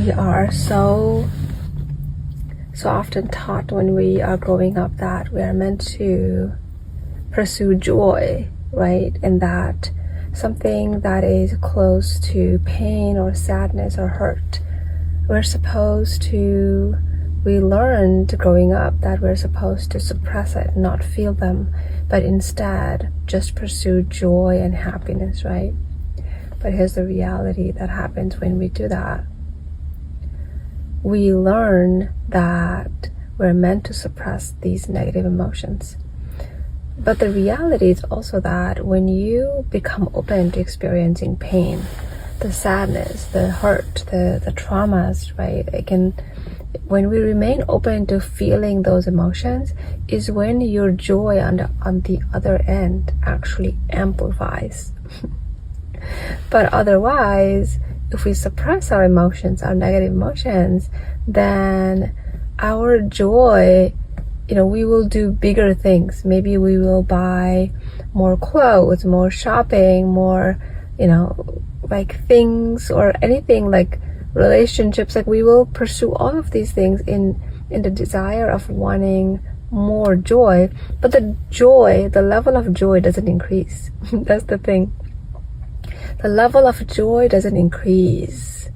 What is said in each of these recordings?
We are so often taught when we are growing up that we are meant to pursue joy, right? And that something that is close to pain or sadness or hurt, we learned growing up that we're supposed to suppress it, not feel them, but instead just pursue joy and happiness, right? But here's the reality that happens when we do that. We learn that we're meant to suppress these negative emotions. But the reality is also that when you become open to experiencing pain, the sadness, the hurt, the traumas, right? When we remain open to feeling those emotions is when your joy on the other end actually amplifies. But otherwise, if we suppress our emotions, our negative emotions, then our joy, we will do bigger things. Maybe we will buy more clothes, more shopping, more, like things or anything, like relationships. Like we will pursue all of these things in the desire of wanting more joy. But the level of joy doesn't increase. That's the thing. The level of joy doesn't increase.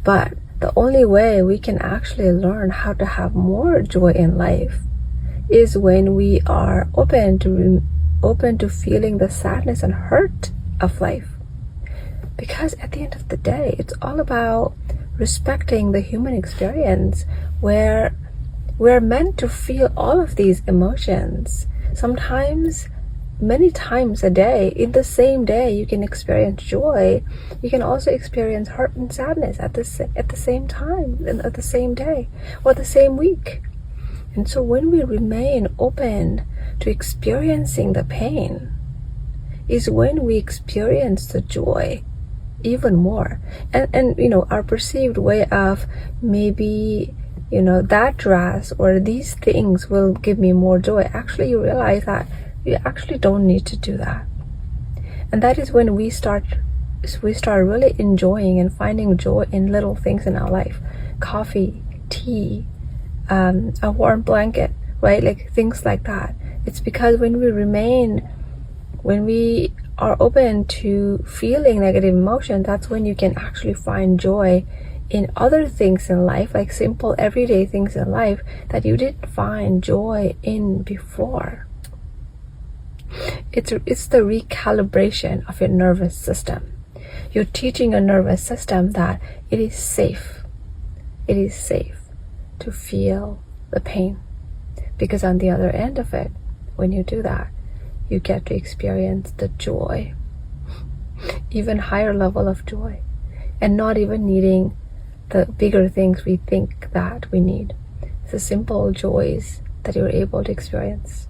But the only way we can actually learn how to have more joy in life is when we are open to feeling the sadness and hurt of life. Because at the end of the day, it's all about respecting the human experience where we're meant to feel all of these emotions. Sometimes, many times a day, in the same day, you can experience joy. You can also experience hurt and sadness at the same time, and at the same day, or the same week. And so when we remain open to experiencing the pain, is when we experience the joy even more. And our perceived way of maybe, that dress or these things will give me more joy. Actually, you realize that you actually don't need to do that. And that is when we start really enjoying and finding joy in little things in our life. Coffee, tea, a warm blanket, right? Like things like that. It's because when we are open to feeling negative emotion, that's when you can actually find joy in other things in life, like simple everyday things in life that you didn't find joy in before. It's the recalibration of your nervous system. You're teaching your nervous system that it is safe. It is safe to feel the pain. Because on the other end of it, when you do that, you get to experience the joy. Even higher level of joy. And not even needing the bigger things we think that we need. It's the simple joys that you're able to experience.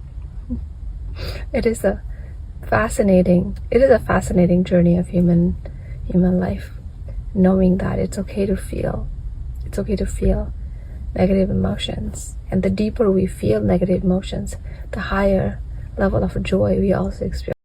It is a fascinating journey of human life, knowing that it's okay to feel negative emotions, and the deeper we feel negative emotions, the higher level of joy we also experience.